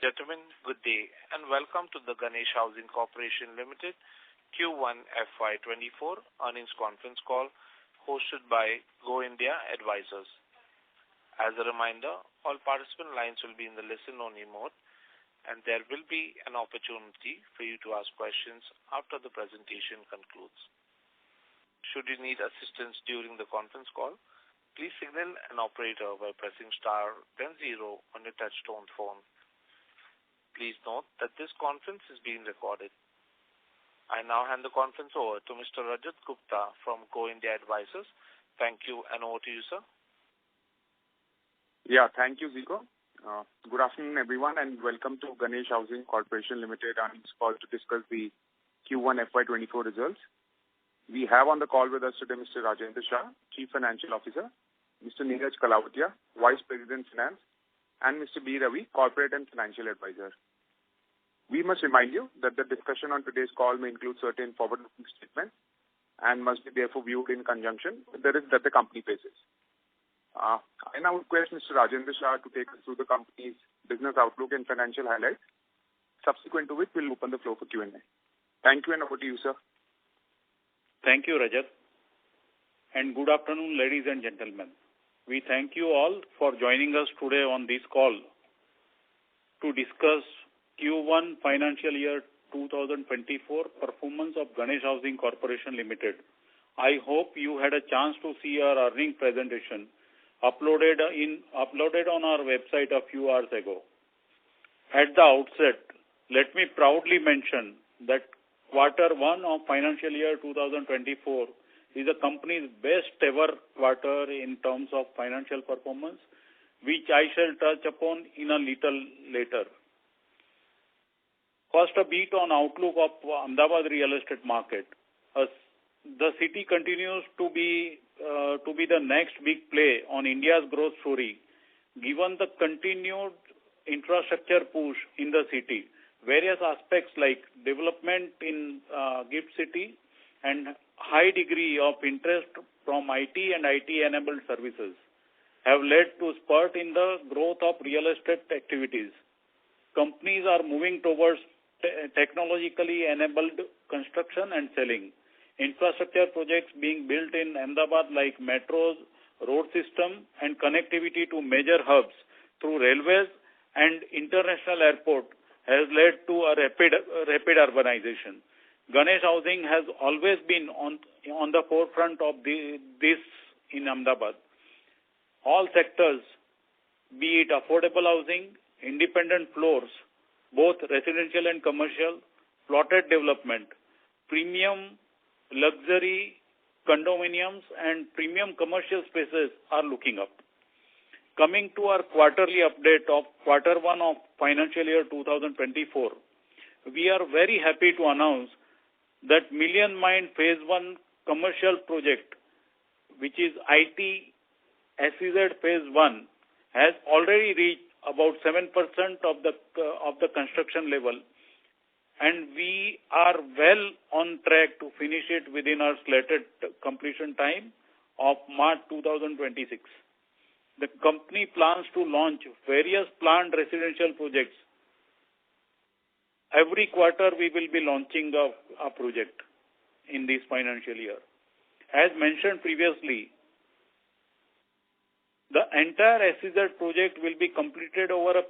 Gentlemen, good day and welcome to the Ganesh Housing Corporation Limited Q1 FY2024 earnings conference call hosted by Go India Advisors. As a reminder, all participant lines will be in the listen-only mode and there will be an opportunity for you to ask questions after the presentation concludes. Should you need assistance during the conference call, please signal an operator by pressing star then 0 on your touch-tone phone. Please note that this conference is being recorded. I now hand the conference over to Mr. Rajat Gupta from Go India Advisors. Thank you and over to you, sir. Yeah, thank you, Zico. Good afternoon, everyone, and welcome to Ganesh Housing Corporation Limited earnings call to discuss the Q1 FY24 results. We have on the call with us today Mr. Rajendra Shah, Chief Financial Officer, Mr. Neeraj Kalavatia, Vice President Finance, and Mr. B. Ravi, Corporate and Financial Advisor. We must remind you that the discussion on today's call may include certain forward-looking statements and must be therefore viewed in conjunction with the risk that the company faces. I now request Mr. Rajendra Shah to take us through the company's business outlook and financial highlights, subsequent to which we'll open the floor for Q&A. Thank you and over to you, sir. Thank you, Rajat. And good afternoon, ladies and gentlemen. We thank you all for joining us today on this call to discuss Q1 financial year 2024 performance of Ganesh Housing Corporation Limited. I hope you had a chance to see our earnings presentation uploaded on our website a few hours ago. At the outset, let me proudly mention that Q1 of financial year 2024 is the company's best ever quarter in terms of financial performance, which I shall touch upon in a little later. First, a bit on outlook of Ahmedabad real estate market. The city continues to be the next big play on India's growth story, given the continued infrastructure push in the city. Various aspects like development in GIFT City and high degree of interest from IT and IT-enabled services have led to spurt in the growth of real estate activities. Companies are moving towards technologically enabled construction and selling. Infrastructure projects being built in Ahmedabad like metros, road system and connectivity to major hubs through railways and international airport has led to a rapid urbanization. Ganesh Housing has always been on the forefront of this in Ahmedabad. All sectors, be it affordable housing, independent floors, both residential and commercial, plotted development, premium luxury condominiums and premium commercial spaces are looking up. Coming to our quarterly update of Q1 of financial year 2024, we are very happy to announce that Million Mind Phase 1 commercial project, which is IT SEZ Phase 1, has already reached about 7% of the construction level, and we are well on track to finish it within our slated completion time of March 2026. The company plans to launch various planned residential projects. Every quarter we will be launching a project in this financial year. As mentioned previously, the entire SEZ project will be completed over a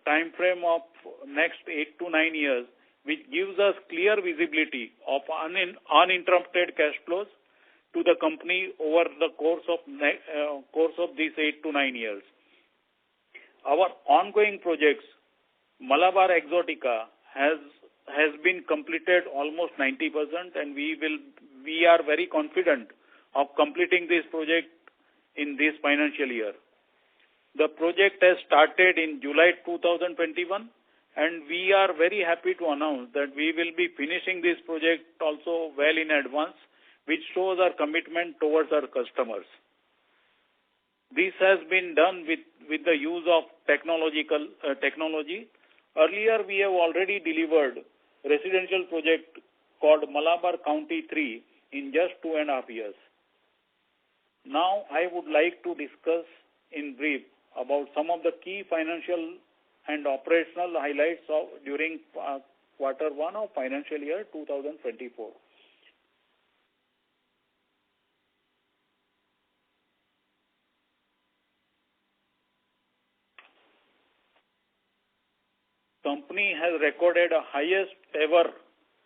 time frame of next 8 to 9 years, which gives us clear visibility of uninterrupted cash flows to the company over the course of these 8 to 9 years. Our ongoing projects, Malabar Exotica, has been completed almost 90%, and we are very confident of completing this project in this financial year. The project has started in July 2021, and we are very happy to announce that we will be finishing this project also well in advance, which shows our commitment towards our customers. This has been done with the use of technology. Earlier, we have already delivered residential project called Malabar County 3 in just 2.5 years. Now, I would like to discuss in brief about some of the key financial and operational highlights during quarter one of financial year 2024. Company has recorded a highest ever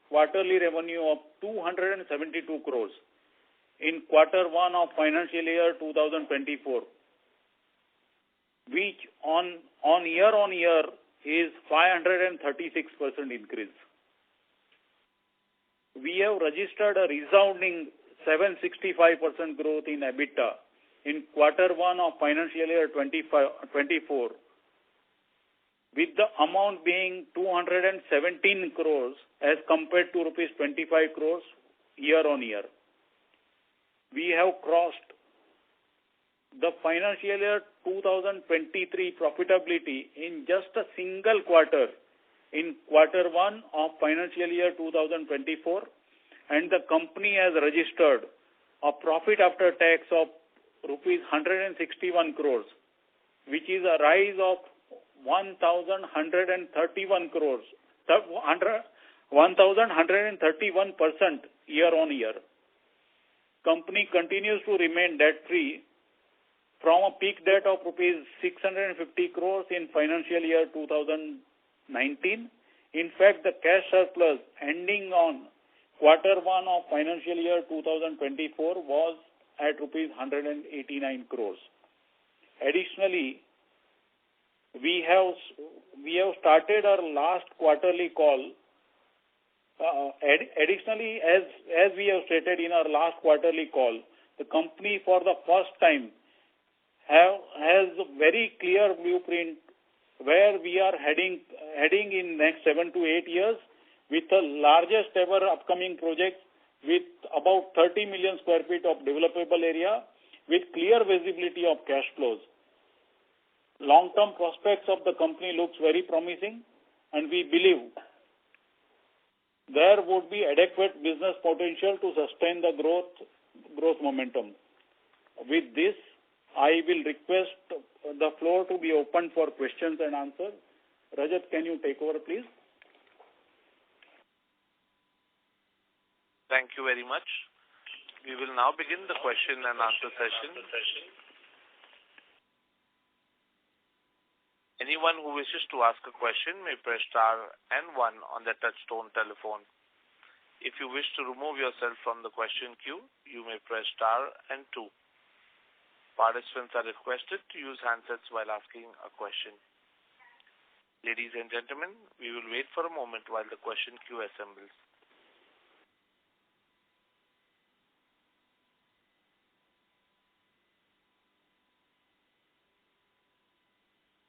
quarterly revenue of 272 crores in quarter one of financial year 2024, which on year is 536% increase. We have registered a resounding 765% growth in EBITDA in quarter one of financial year 24, with the amount being 217 crores as compared to rupees 25 crores year on year. We have crossed the financial year 2023 profitability in just a single quarter in quarter one of financial year 2024, and the company has registered a profit after tax of rupees 161 crores, which is a rise of 1,131 crores, 1,131% year on year. Company continues to remain debt-free from a peak debt of rupees 650 crores in financial year 2019. In fact, the cash surplus ending on quarter one of financial year 2024 was at rupees 189 crores. Additionally, we have started our last quarterly call. Additionally, as we have stated in our last quarterly call, the company for the first time has a very clear blueprint where we are heading in next 7 to 8 years with the largest ever upcoming project with about 30 million square feet of developable area with clear visibility of cash flows. Long-term prospects of the company looks very promising, and we believe there would be adequate business potential to sustain the growth momentum. With this, I will request the floor to be open for questions and answers. Rajat, can you take over, please? Thank you very much. We will now begin the question and answer session. Anyone who wishes to ask a question may press star and 1 on their touchtone telephone. If you wish to remove yourself from the question queue, you may press star and 2. Participants are requested to use handsets while asking a question. Ladies and gentlemen, we will wait for a moment while the question queue assembles.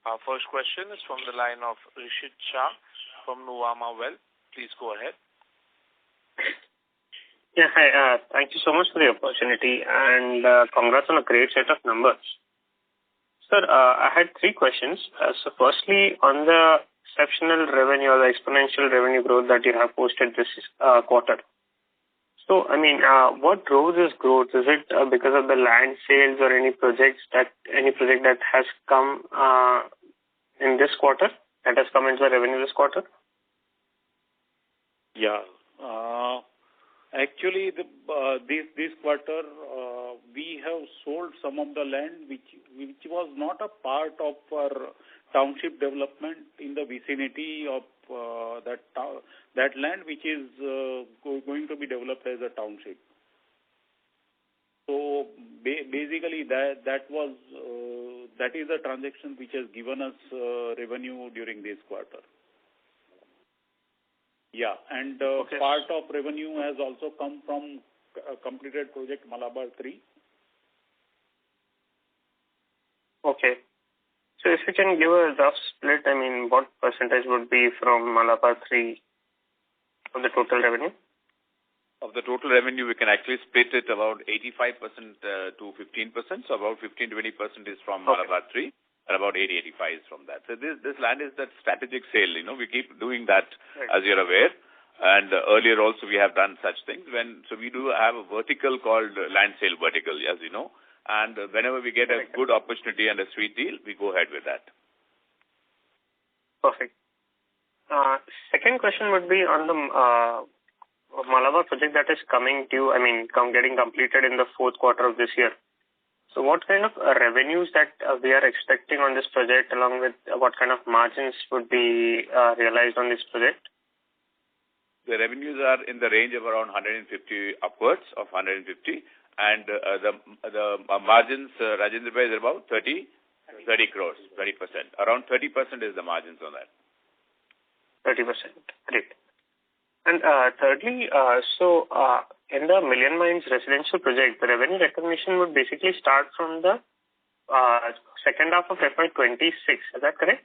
Our first question is from the line of Rishit Shah from Nuvama Wealth. Please go ahead. Yeah, hi. Thank you so much for the opportunity and congrats on a great set of numbers. Sir, I had 3 questions. So firstly, on the exceptional revenue or the exponential revenue growth that you have posted this quarter. So, I mean, what drove this growth? Is it because of the land sales or any project that has come in this quarter, that has come into the revenue this quarter? Yeah. Actually, this quarter, we have sold some of the land which was not a part of our township development in the vicinity of that land which is going to be developed as a township. So basically that is a transaction which has given us revenue during this quarter. Yeah, and okay. Part of revenue has also come from a completed project Malabar 3. Okay. So if you can give a rough split, I mean, what percentage would be from Malabar 3 of the total revenue? Of the total revenue, we can actually split it about 85% to 15%. So about 15-20% is from Malabar 3, and about 80-85 is from that. So this land is that strategic sale. You know, we keep doing that, right, as you're aware. And earlier also we have done such things. So we do have a vertical called land sale vertical, as you know. And whenever we get a good opportunity and a sweet deal, we go ahead with that. Perfect. Second question would be on the Malabar project that is coming due, getting completed in the fourth quarter of this year. So what kind of revenues that we are expecting on this project, along with what kind of margins would be realized on this project? The revenues are in the range of around 150 upwards of 150, and the margins, Rajendra Bhai, is about 30 crores, 20%. Around 30% is the margins on that. 30%. Great. And thirdly, in the Million Mines residential project, the revenue recognition would basically start from the second half of FY26. Is that correct?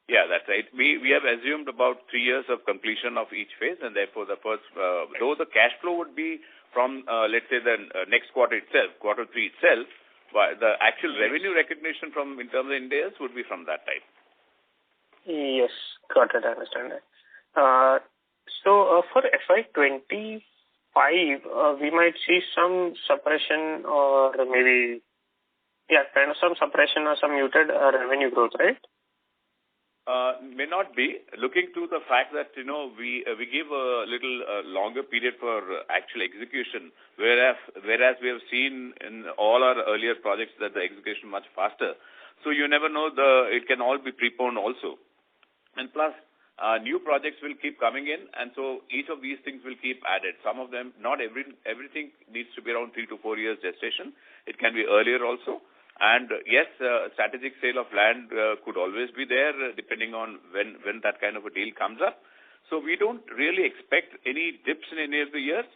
Yeah, that's right. We have assumed about 3 years of completion of each phase, and therefore the first, though the cash flow would be from, let's say, the next quarter itself, quarter 3 itself, but the actual revenue recognition from in terms of Indians would be from that time. Yes, got it. I understand that. So for FY25, we might see some suppression or maybe, kind of some suppression or some muted revenue growth, right? May not be. Looking to the fact that, we give a little longer period for actual execution, whereas we have seen in all our earlier projects that the execution much faster. So you never know, it can all be preponed also. And plus, new projects will keep coming in, and so each of these things will keep added. Some of them, not everything needs to be around 3 to 4 years gestation. It can be earlier also. And yes, strategic sale of land could always be there, depending on when that kind of a deal comes up. So we don't really expect any dips in any of the years.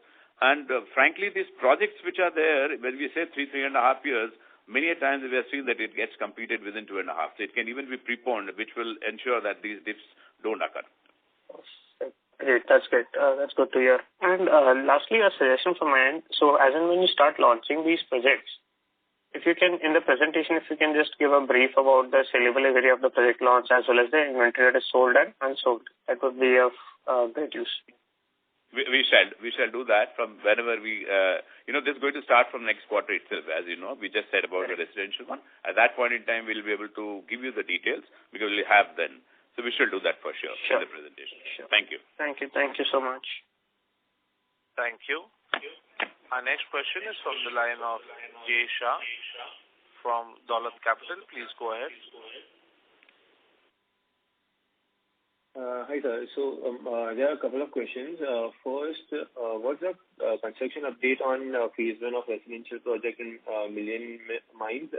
And frankly, these projects which are there, when we say 3.5 years, many a times we have seen that it gets completed within 2.5. So it can even be preponed, which will ensure that these dips don't occur. Great, that's great. That's good to hear. And lastly, a suggestion from my end. So as and when you start launching these projects, if you can, in the presentation, if you can just give a brief about the saleable area of the project launch as well as the inventory that is sold and unsold, that would be of great use. We shall do that from whenever we, this is going to start from next quarter itself, as you know. We just said about the residential one. At that point in time, we'll be able to give you the details because we'll have then. So we shall do that for sure in the presentation. Sure. Thank you. Thank you. Thank you so much. Thank you. Our next question is from the line of Jay Shah from Dolat Capital. Please go ahead. Hi, sir. So there are a couple of questions. First, what's the construction update on phase 1 of residential project in Million Mines?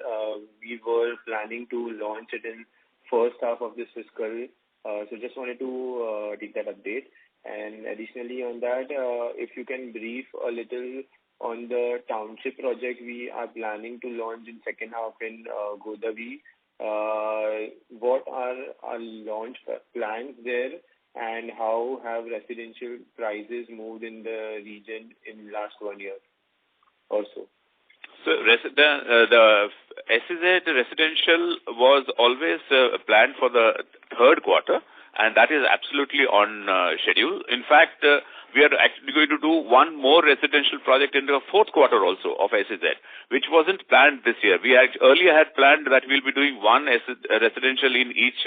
We were planning to launch it in first half of this fiscal. So just wanted to take that update. And additionally on that, if you can brief a little on the township project we are planning to launch in second half in Godavari. What are our launch plans there, and how have residential prices moved in the region in last 1 year or so? So the SEZ residential was always planned for the third quarter, and that is absolutely on schedule. In fact, we are actually going to do one more residential project in the fourth quarter also of SEZ, which wasn't planned this year. We earlier had planned that we'll be doing one residential in each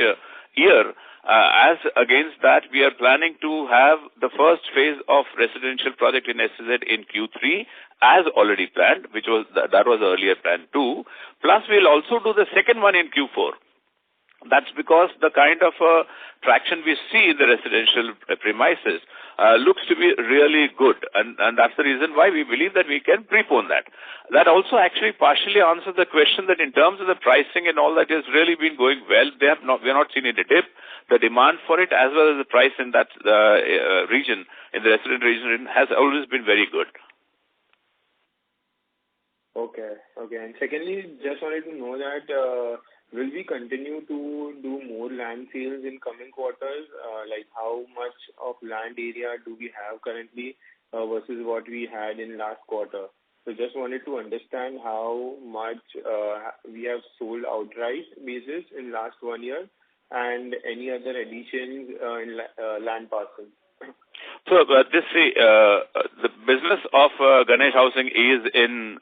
year. As against that, we are planning to have the first phase of residential project in SEZ in Q3 as already planned, which was that was earlier planned too. Plus, we'll also do the second one in Q4. That's because the kind of traction we see in the residential premises looks to be really good. And that's the reason why we believe that we can prepone that. That also actually partially answers the question that in terms of the pricing and all that has really been going well. We are not seen any dip. The demand for it as well as the price in that region, in the resident region, has always been very good. Okay. And secondly, just wanted to know that will we continue to do more land sales in coming quarters? Like how much of land area do we have currently versus what we had in last quarter? So just wanted to understand how much we have sold outright basis in last 1 year and any other additions in land parcels. So the business of Ganesh Housing is in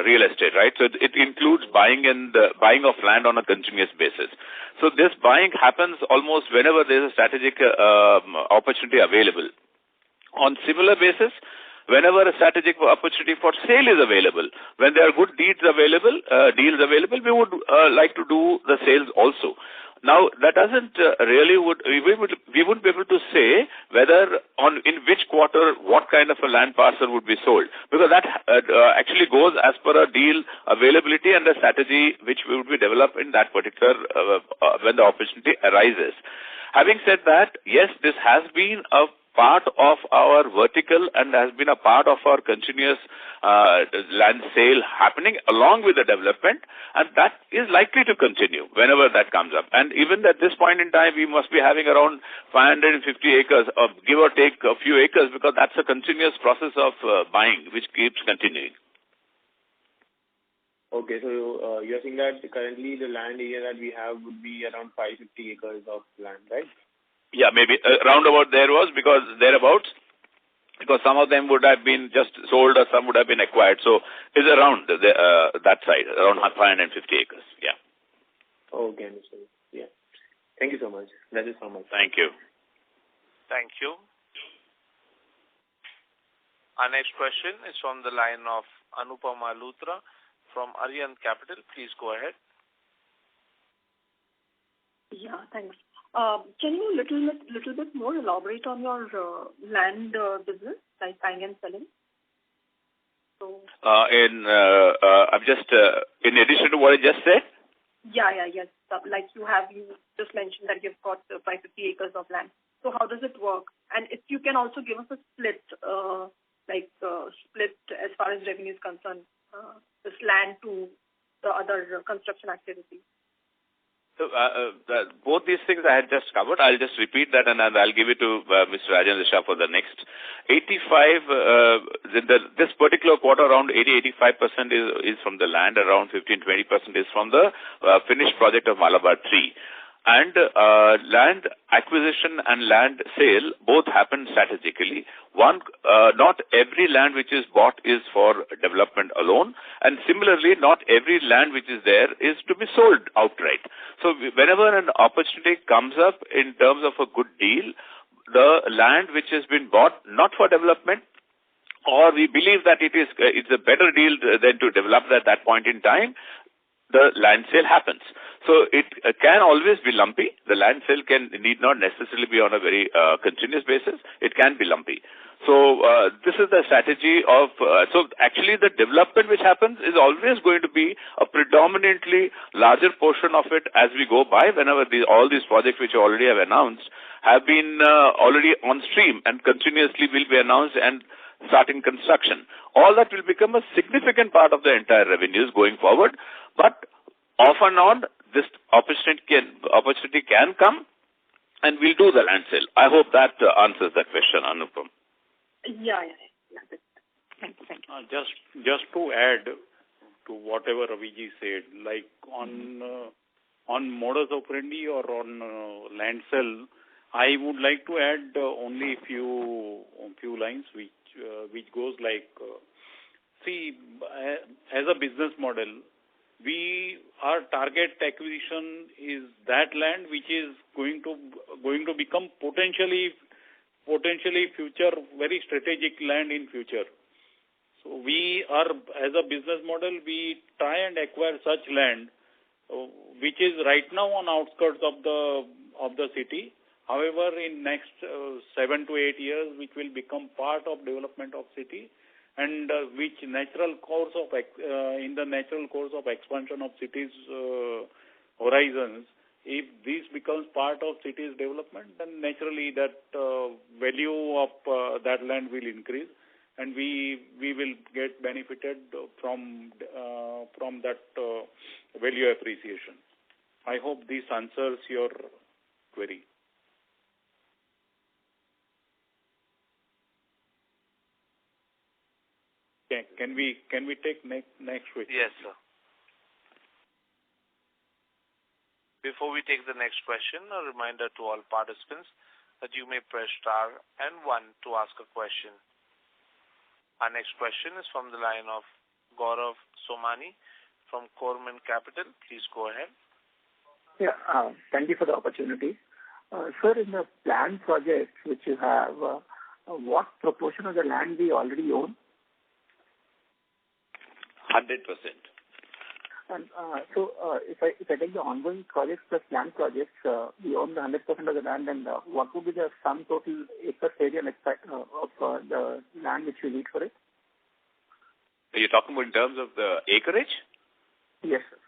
real estate, right? So it includes buying of land on a continuous basis. So this buying happens almost whenever there is a strategic opportunity available. On similar basis, whenever a strategic opportunity for sale is available, when there are good deals available, we would like to do the sales also. Now, that doesn't we wouldn't be able to say whether in which quarter what kind of a land parcel would be sold, because that actually goes as per a deal availability and the strategy which will be developed in that particular when the opportunity arises. Having said that, yes, this has been a part of our vertical and has been a part of our continuous land sale happening along with the development, and that is likely to continue whenever that comes up. And even at this point in time, we must be having around 550 acres, or give or take a few acres, because that's a continuous process of buying which keeps continuing. Okay, so you're saying that currently the land area that we have would be around 550 acres of land, right? Yeah, maybe roundabout there was, because some of them would have been just sold or some would have been acquired. So it's around that side, around 550 acres. Yeah. Okay, understood. Yeah. Thank you so much. That is so much. Thank you. Thank you. Our next question is from the line of Anupama Luthra from Aryan Capital. Please go ahead. Yeah, thanks. Can you little bit more elaborate on your land business, like buying and selling? So I'm just in addition to what I just said. Yes. Like you just mentioned that you've got 550 acres of land. So how does it work? And if you can also give us a split, split as far as revenue is concerned, this land to the other construction activities. So both these things I had just covered. I'll just repeat that and I'll give it to Mr. Rajendra Shah for the next. 85, this particular quarter, around 80-85% is from the land, around 15-20% is from the finished project of Malabar 3. And land acquisition and land sale both happen strategically. One, not every land which is bought is for development alone, and similarly, not every land which is there is to be sold outright. So whenever an opportunity comes up in terms of a good deal, the land which has been bought not for development, or we believe that it's a better deal than to develop at that point in time, the land sale happens. So it can always be lumpy. The land sale need not necessarily be on a very continuous basis. It can be lumpy. So this is the strategy of, so actually the development which happens is always going to be a predominantly larger portion of it as we go by, whenever all these projects which you already have announced have been already on stream and continuously will be announced and starting construction. All that will become a significant part of the entire revenues going forward. But off and on, this opportunity can come, and we'll do the land sale. I hope that answers that question, Anupam. Yeah. Thank you. Just to add to whatever Raviji said, like on modus operandi or on land sale, I would like to add only a few lines which goes like, see, as a business model, our target acquisition is that land which is going to become potentially future very strategic land in future. So we are, as a business model, we try and acquire such land which is right now on outskirts of the city. However, in next 7 to 8 years, which will become part of development of city, and which in the natural course of expansion of cities horizons, if this becomes part of cities development, then naturally that value of that land will increase, and we will get benefited from that value appreciation. I hope this answers your query. Can we take next question? Yes, sir. Before we take the next question, a reminder to all participants that you may press star and 1 to ask a question. Our next question is from the line of Gaurav Somani from Corman Capital. Please go ahead. Yeah, thank you for the opportunity. Sir, in the planned projects which you have, what proportion of the land we already own? 100%. And if I take the ongoing projects plus planned projects, we own the 100% of the land, and what would be the sum total acre area of the land which we need for it? Are you talking about in terms of the acreage? Yes, sir.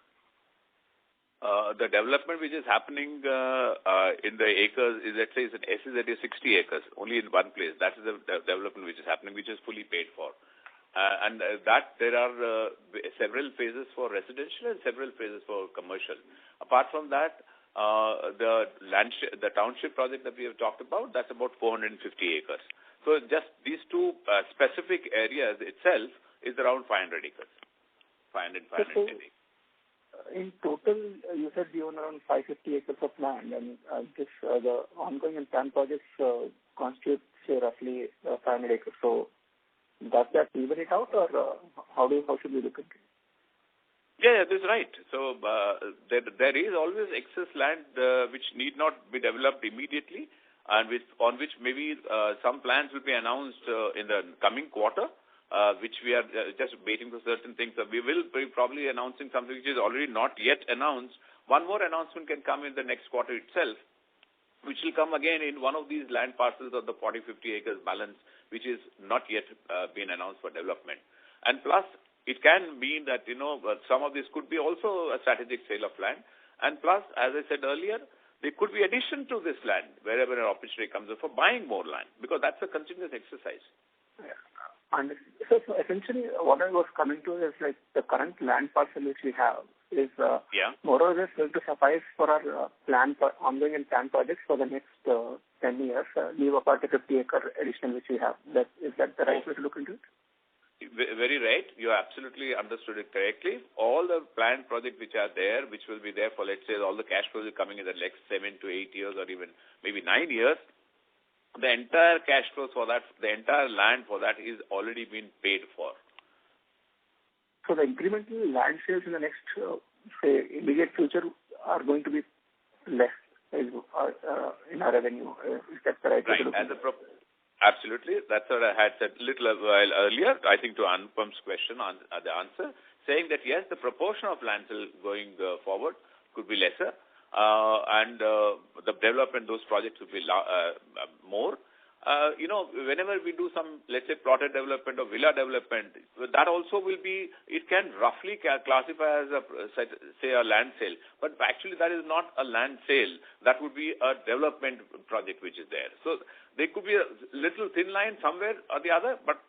The development which is happening in the acres is, let's say, it's an SEZ is 60 acres, only in one place. That is the development which is happening, which is fully paid for. And that there are several phases for residential and several phases for commercial. Apart from that, the township project that we have talked about, that's about 450 acres. So just these two specific areas itself is around 500 acres. 510 acres. In total, you said we own around 550 acres of land, and the ongoing and planned projects constitute, say, roughly 500 acres. So does that even it out, or how should we look at it? Yeah, that's right. So there is always excess land which need not be developed immediately, and on which maybe some plans will be announced in the coming quarter. Which we are just waiting for certain things. So we will be probably announcing something which is already not yet announced. One more announcement can come in the next quarter itself, which will come again in one of these land parcels of the 40-50 acres balance, which is not yet been announced for development. And plus, it can mean that, some of this could be also a strategic sale of land. And plus, as I said earlier, there could be addition to this land wherever an opportunity comes up for buying more land, because that's a continuous exercise. Yeah. So essentially, what I was coming to is like the current land parcel which we have is more or less going to suffice for our ongoing and planned projects for the next 10 years, leave apart the 50-acre addition which we have. Is that the right way to look into it? Very right. You absolutely understood it correctly. All the planned projects which are there, which will be there for, let's say, all the cash flows are coming in the next 7 to 8 years or even maybe 9 years, the entire cash flows for that, the entire land for that is already been paid for. So the incremental land sales in the next, say, immediate future are going to be less in our revenue. Is that the right way to look at it? Absolutely. That's what I had said a little while earlier, I think to Anupam's question on the answer, saying that yes, the proportion of land sale going forward could be lesser. And the development, those projects will be more. Whenever we do some, let's say, plotted development or villa development, that also will be, it can roughly classify as a land sale. But actually that is not a land sale. That would be a development project which is there. So there could be a little thin line somewhere or the other, but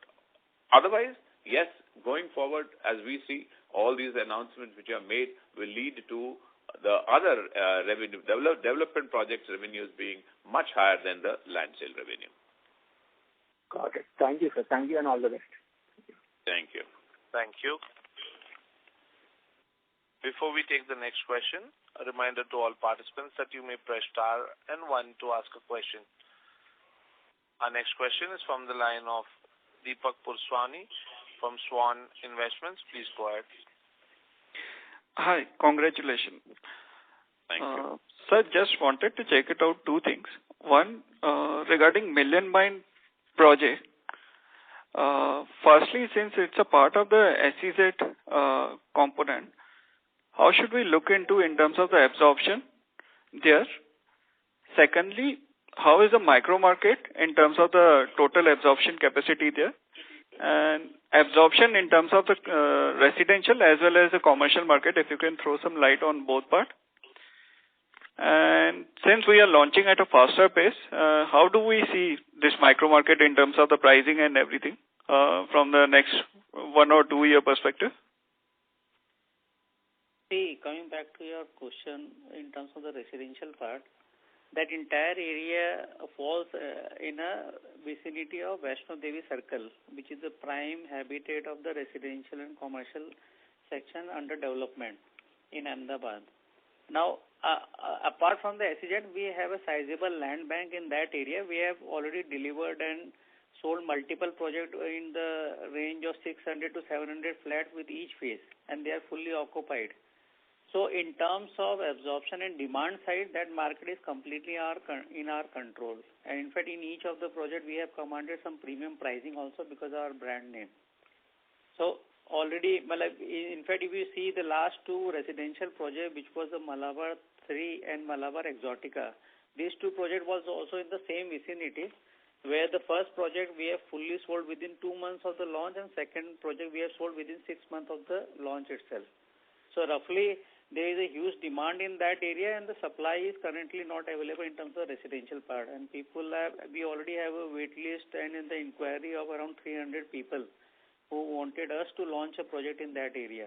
otherwise, yes, going forward, as we see, all these announcements which are made will lead to the other revenue, development projects revenues being much higher than the land sale revenue. Got it. Thank you, sir. Thank you and all the best. Thank you. Thank you. Before we take the next question, a reminder to all participants that you may press star and 1 to ask a question. Our next question is from the line of Deepak Purswani from Swan Investments. Please go ahead. Hi, congratulations. Thank you. Sir, just wanted to check it out two things. One, regarding Million Mine project. Firstly, since it's a part of the SEZ component, how should we look into in terms of the absorption there? Secondly, how is the micro market in terms of the total absorption capacity there? And absorption in terms of the residential as well as the commercial market, if you can throw some light on both parts. And since we are launching at a faster pace, how do we see this micro market in terms of the pricing and everything from the next 1 or 2 year perspective? See, coming back to your question in terms of the residential part, that entire area falls in a vicinity of Vaishno Devi Circle, which is the prime habitat of the residential and commercial section under development in Ahmedabad. Now, apart from the SEZ, we have a sizable land bank in that area. We have already delivered and sold multiple projects in the range of 600 to 700 flats with each phase, and they are fully occupied. So in terms of absorption and demand side, that market is completely in our control. And in fact, in each of the projects, we have commanded some premium pricing also because of our brand name. So already, in fact, if you see the last two residential projects, which was the Malabar 3 and Malabar Exotica, these two projects was also in the same vicinity, where the first project we have fully sold within 2 months of the launch, and second project we have sold within 6 months of the launch itself. So roughly, there is a huge demand in that area, and the supply is currently not available in terms of residential part. And we already have a wait list and in the inquiry of around 300 people who wanted us to launch a project in that area.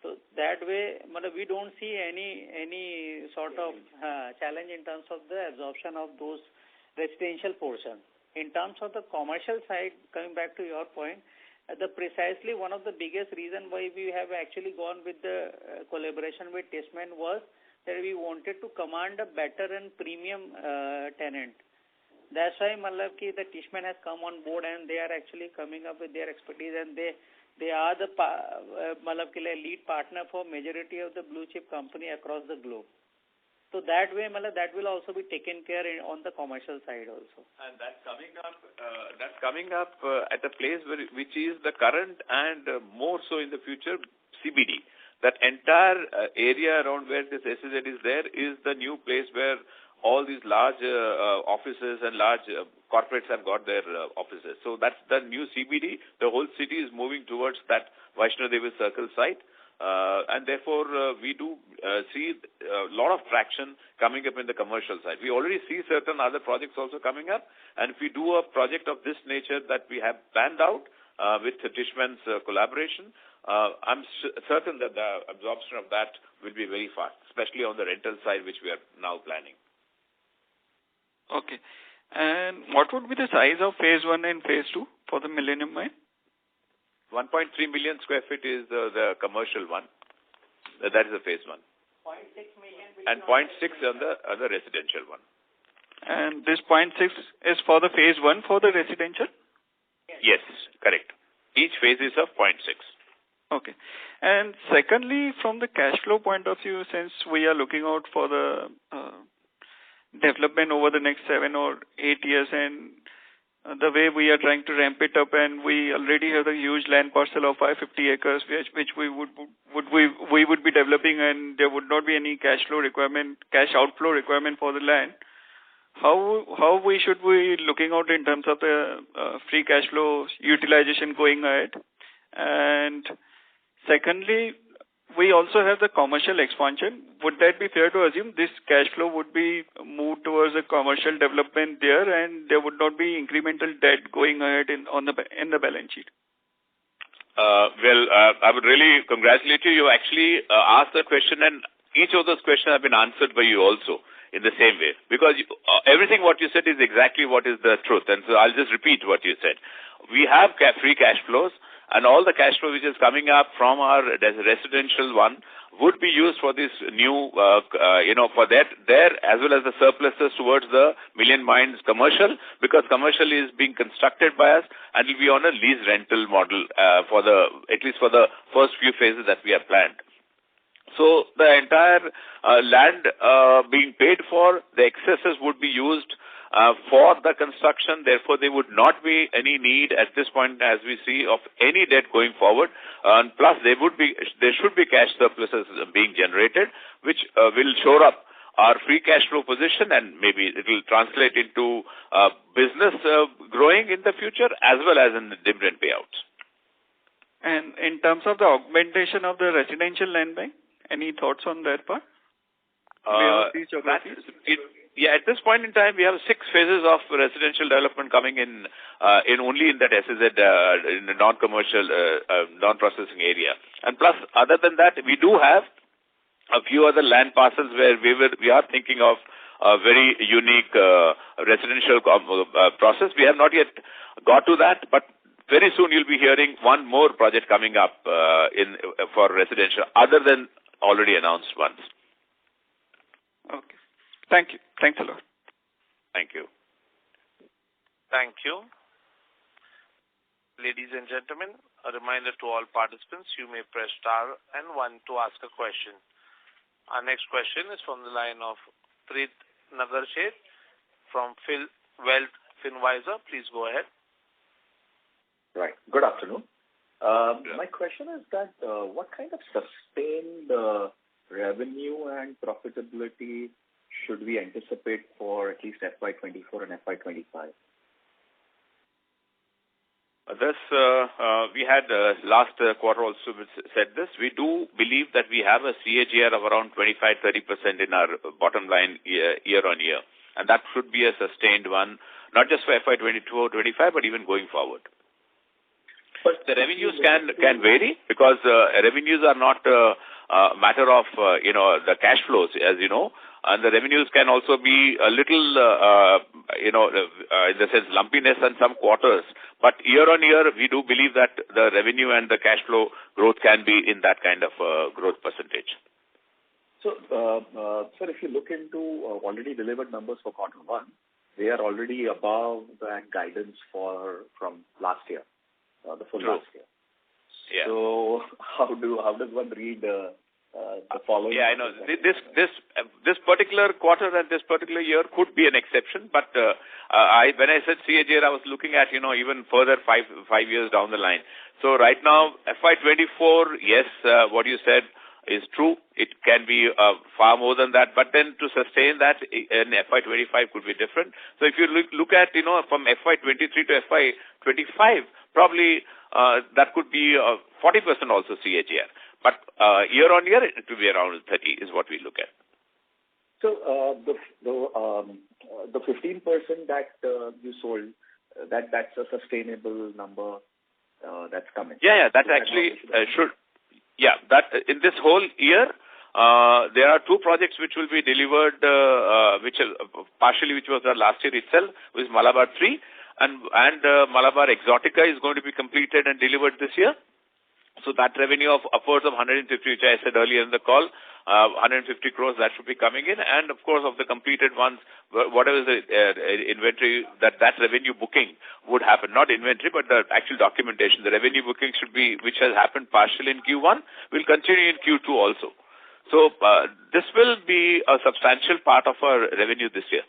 So that way, we don't see any sort of challenge in terms of the absorption of those residential portions. In terms of the commercial side, coming back to your point, precisely one of the biggest reason why we have actually gone with the collaboration with Tishman was that we wanted to command a better and premium tenant. That's why the Tishman has come on board, and they are actually coming up with their expertise, and they are the lead partner for majority of the blue chip company across the globe. So that way, that will also be taken care on the commercial side also. And that's coming up at a place which is the current and more so in the future CBD. That entire area around where this SEZ is there is the new place where all these large offices and large corporates have got their offices. So that's the new CBD. The whole city is moving towards that Vaishno Devi Circle site. And therefore, we do see a lot of traction coming up in the commercial side. We already see certain other projects also coming up, and if we do a project of this nature that we have planned out with Tishman's collaboration, I'm certain that the absorption of that will be very fast, especially on the rental side, which we are now planning. Okay. And what would be the size of phase 1 and phase 2 for the Millennium Mine? 1.3 million square feet is the commercial one. That is the phase 1. 0.6 million. And 0.6 on the residential one. And this 0.6 is for the phase 1 for the residential? Yes, correct. Each phase is of 0.6. Okay. And secondly, from the cash flow point of view, since we are looking out for the development over the next 7 or 8 years, and the way we are trying to ramp it up, and we already have a huge land parcel of 550 acres, which we would be developing, and there would not be any cash outflow requirement for the land. How should we looking out in terms of the free cash flow utilization going ahead? And secondly, we also have the commercial expansion. Would that be fair to assume this cash flow would be moved towards a commercial development there, and there would not be incremental debt going ahead in the balance sheet? I would really congratulate you. You actually asked the question, and each of those questions have been answered by you also in the same way. Because everything what you said is exactly what is the truth. And so I'll just repeat what you said. We have free cash flows, and all the cash flow which is coming up from our residential one would be used for this new, for that there, as well as the surpluses towards the Million Mines commercial, because commercial is being constructed by us and will be on a lease rental model at least for the first few phases that we have planned. So the entire land being paid for, the excesses would be used for the construction. Therefore, there would not be any need at this point, as we see, of any debt going forward. And plus, there should be cash surpluses being generated, which will shore up our free cash flow position, and maybe it will translate into business growing in the future as well as in the dividend payouts. And in terms of the augmentation of the residential land bank, any thoughts on that part? At this point in time, we have 6 phases of residential development coming in only in that SEZ, in the non-commercial, non-processing area. And plus, other than that, we do have a few other land parcels where we are thinking of a very unique residential process. We have not yet got to that, but very soon you'll be hearing one more project coming up for residential, other than already announced ones. Okay. Thank you. Thanks a lot. Thank you. Thank you. Ladies and gentlemen, a reminder to all participants, you may press star and 1 to ask a question. Our next question is from the line of Preet Nagarchet from Wealth Finvisor. Please go ahead. Right. Good afternoon. My question is that what kind of sustained revenue and profitability should we anticipate for at least FY24 and FY25? We had last quarter also said this. We do believe that we have a CAGR of around 25-30% in our bottom line year on year. And that should be a sustained one, not just for FY24-25, but even going forward. But the revenues can vary because revenues are not a matter of, the cash flows, as you know. And the revenues can also be a little, in the sense, lumpiness in some quarters. But year on year, we do believe that the revenue and the cash flow growth can be in that kind of growth percentage. So, sir, if you look into already delivered numbers for quarter one, they are already above that guidance from last year, the full last year. Yeah. So, how does one read the following? Yeah, I know. This particular quarter and this particular year could be an exception, but when I said CAGR, I was looking at, even further 5 years down the line. So right now, FY24, yes, what you said is true. It can be far more than that, but then to sustain that in FY25 could be different. So if you look at, from FY23 to FY25, probably that could be 40% also CAGR. But year on year, it will be around 30 is what we look at. So the 15% that you sold, that's a sustainable number that's coming. Yeah, that actually should. Yeah, that in this whole year, there are 2 projects which will be delivered, which was the last year itself, with Malabar 3, and Malabar Exotica is going to be completed and delivered this year. So that revenue of upwards of 150, which I said earlier in the call, 150 crores, that should be coming in. And of course, of the completed ones, whatever is the inventory, that revenue booking would happen. Not inventory, but the actual documentation. The revenue booking should be, which has happened partially in Q1, will continue in Q2 also. So this will be a substantial part of our revenue this year.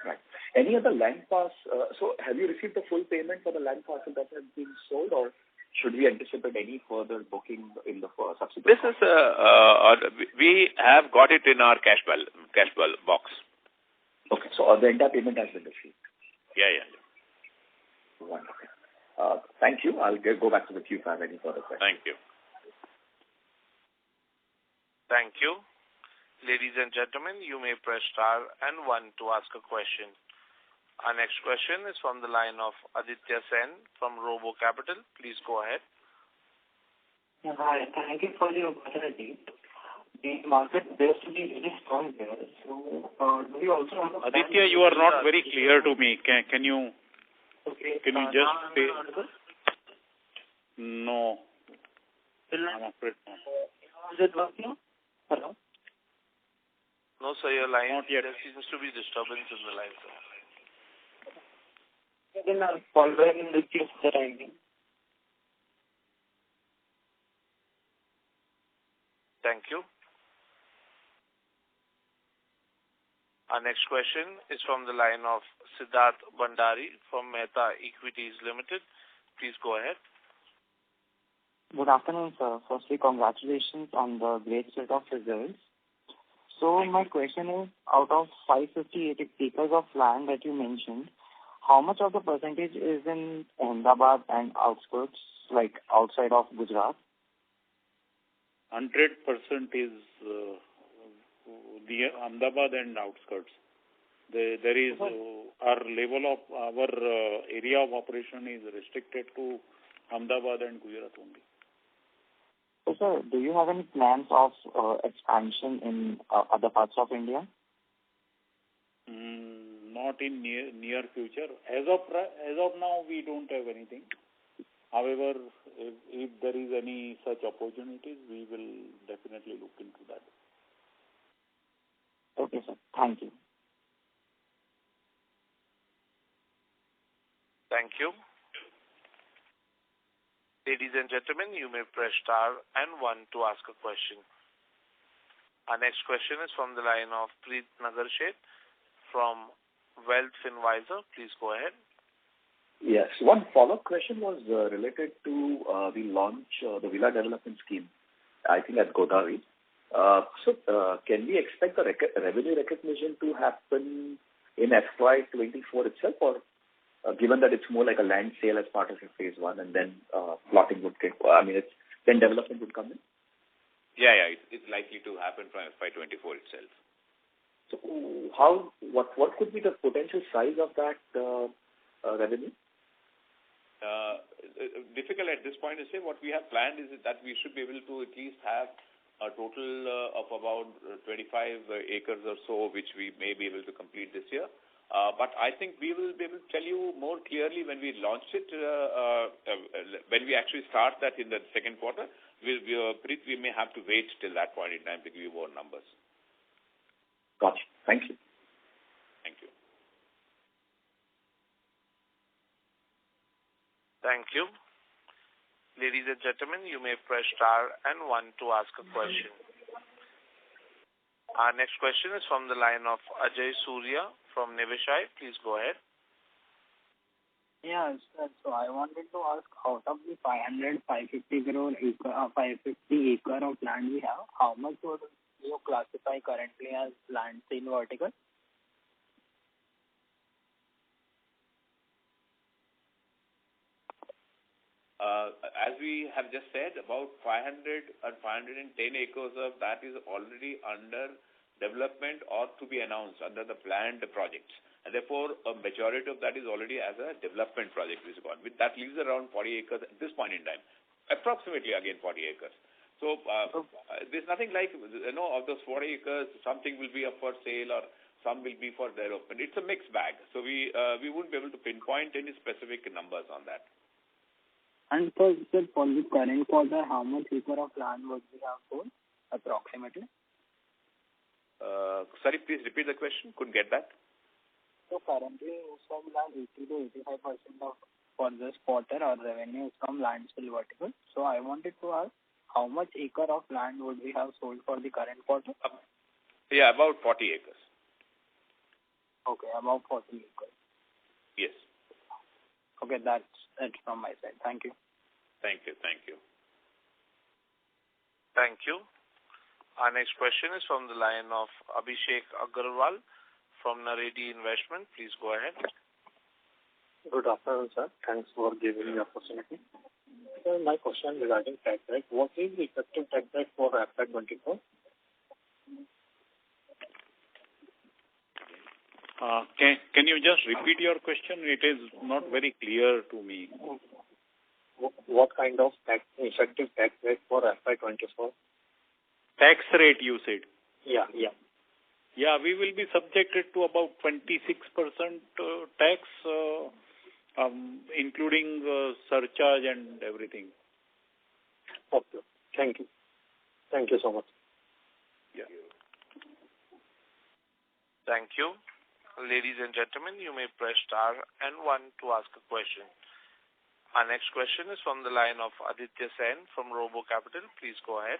Right. Any other land pass? So have you received the full payment for the land parcel that has been sold, or should we anticipate any further booking in the subsequent? This is we have got it in our cash box. Okay, so the entire payment has been received. Yeah. Wonderful. Thank you. I'll go back to the queue if I have any further questions. Thank you. Thank you. Ladies and gentlemen, you may press star and 1 to ask a question. Our next question is from the line of Aditya Sen from Robo Capital. Please go ahead. Hi, thank you for the opportunity. The market appears to be really strong here. So, do you also have a Aditya, you are not very clear to me. Can you? Okay. Can you just say? No. I'm afraid not. Is it working? Hello? No, sir, your line. Not yet. There seems to be disturbance in the line, sir. Then I'll call back in the queue for the time being. Thank you. Our next question is from the line of Siddharth Bhandari from Mehta Equities Limited. Please go ahead. Good afternoon, sir. Firstly, congratulations on the great set of results. So my question is, out of 558 acres of land that you mentioned, how much of the percentage is in Ahmedabad and outskirts, like outside of Gujarat? 100% is the Ahmedabad and outskirts. There is our level of our area of operation is restricted to Ahmedabad and Gujarat only. So, sir, do you have any plans of expansion in other parts of India? Not in near future. As of now, we don't have anything. However, if there is any such opportunities, we will definitely look into that. Okay, sir. Thank you. Thank you. Ladies and gentlemen, you may press star and 1 to ask a question. Our next question is from the line of Preet Nagarsheth from Wealth Finvisor. Please go ahead. Yes. One follow-up question was related to the launch, the villa development scheme, I think at Godavari. Can we expect the revenue recognition to happen in FY24 itself, or given that it's more like a land sale as part of your phase 1 and then plotting would take, then development would come in? Yeah, it's likely to happen from FY24 itself. So what could be the potential size of that revenue? Difficult at this point to say. What we have planned is that we should be able to at least have a total of about 25 acres or so, which we may be able to complete this year. But I think we will be able to tell you more clearly when we launch it, when we actually start that in the second quarter. We may have to wait till that point in time to give you more numbers. Gotcha. Thank you. Thank you. Thank you. Ladies and gentlemen, you may press star and 1 to ask a question. Our next question is from the line of Ajay Surya from Niveshaay. Please go ahead. Yeah, sir. So I wanted to ask, out of the 550 acre of land we have, how much would you classify currently as land sale vertical? As we have just said, about 500 and 510 acres of that is already under development or to be announced under the planned projects. And therefore, a majority of that is already as a development project is gone. That leaves around 40 acres at this point in time. Approximately, again, 40 acres. So, there's nothing like, of those 40 acres, something will be up for sale or some will be for development. It's a mixed bag. So, we wouldn't be able to pinpoint any specific numbers on that. And for the current quarter, how much acre of land would we have sold, approximately? Sorry, please repeat the question. Couldn't get that. So currently, you sold land 80 to 85% of for this quarter. Our revenue is from land sale vertical. So I wanted to ask, how much acre of land would we have sold for the current quarter? Yeah, about 40 acres. Okay, about 40 acres. Yes. Okay, that's from my side. Thank you. Thank you. Thank you. Our next question is from the line of Abhishek Agarwal from Naredi Investment. Please go ahead. Good afternoon, sir. Thanks for giving me the opportunity. So my question regarding tax rate. What is the effective tax rate for FY24? Can you just repeat your question? It is not very clear to me. What kind of effective tax rate for FY24? Tax rate, you said? Yeah. Yeah, we will be subjected to about 26% tax, including surcharge and everything. Okay. Thank you. Thank you so much. Yeah. Thank you. Ladies and gentlemen, you may press star and 1 to ask a question. Our next question is from the line of Aditya Sen from Robo Capital. Please go ahead.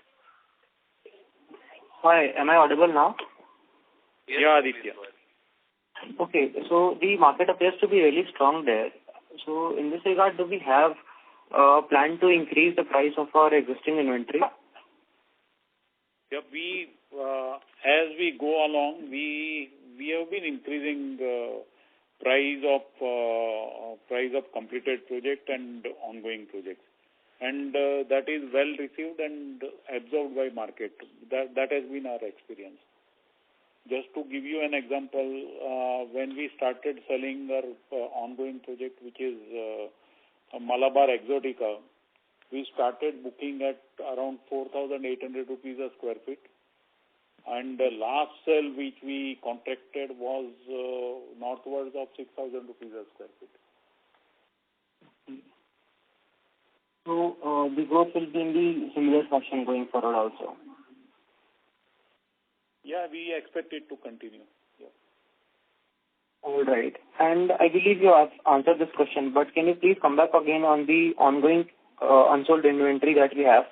Hi, am I audible now? Yes, yeah, Aditya. Okay, so the market appears to be really strong there. So in this regard, do we have a plan to increase the price of our existing inventory? Yeah, as we go along, we have been increasing price of completed project and ongoing projects, and that is well received and absorbed by market. That has been our experience. Just to give you an example, when we started selling our ongoing project, which is Malabar Exotica, we started booking at around 4,800 rupees a square feet. And the last sale which we contracted was northwards of 6,000 rupees a square feet. So the growth will be in the similar fashion going forward also? Yeah, we expect it to continue. Yeah. All right. And I believe you have answered this question, but can you please come back again on the ongoing unsold inventory that we have?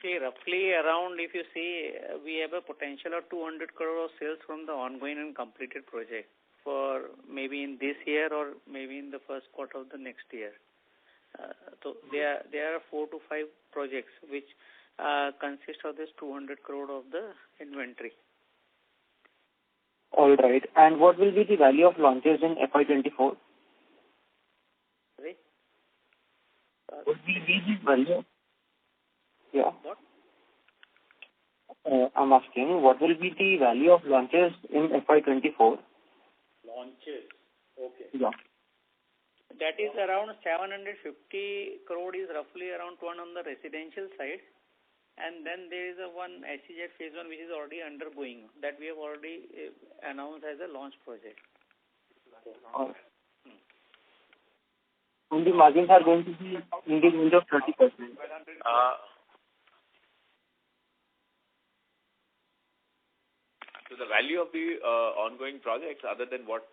See, roughly around, if you see, we have a potential of 200 crore of sales from the ongoing and completed project for maybe in this year or maybe in the first quarter of the next year. So there are 4 to 5 projects which consist of this 200 crore of the inventory. All right. And what will be the value of launches in FY24? Sorry? What will be the value? Yeah. What? I'm asking, what will be the value of launches in FY24? Launches. Okay. Yeah. That is around 750 crore is roughly around one on the residential side. And then there is a one SEZ phase 1 which is already undergoing that we have already announced as a launch project. And the margins are going to be in the range of 30%. So the value of the ongoing projects, other than what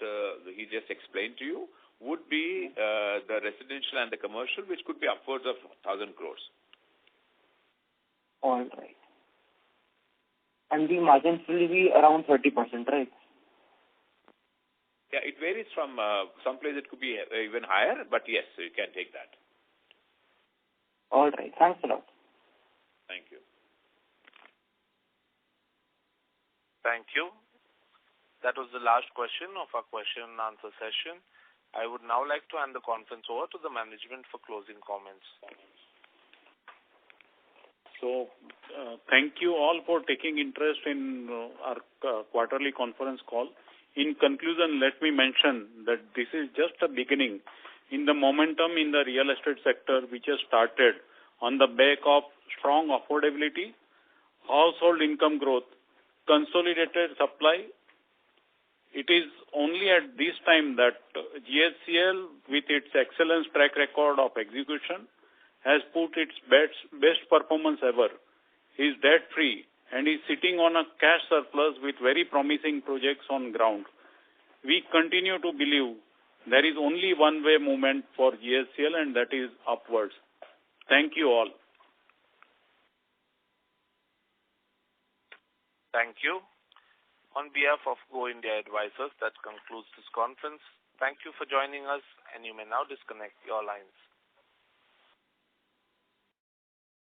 he just explained to you, would be the residential and the commercial, which could be upwards of 1,000 crores. All right. And the margins will be around 30%, right? Yeah, it varies from some place it could be even higher, but yes, you can take that. All right. Thanks a lot. Thank you. Thank you. That was the last question of our question and answer session. I would now like to hand the conference over to the management for closing comments. So, thank you all for taking interest in our quarterly conference call. In conclusion, let me mention that this is just a beginning in the momentum in the real estate sector which has started on the back of strong affordability, household income growth, consolidated supply. It is only at this time that GSCL, with its excellent track record of execution, has put its best performance ever, is debt-free, and is sitting on a cash surplus with very promising projects on ground. We continue to believe there is only one-way movement for GSCL, and that is upwards. Thank you all. Thank you. On behalf of Go India Advisors, that concludes this conference. Thank you for joining us, and you may now disconnect your lines.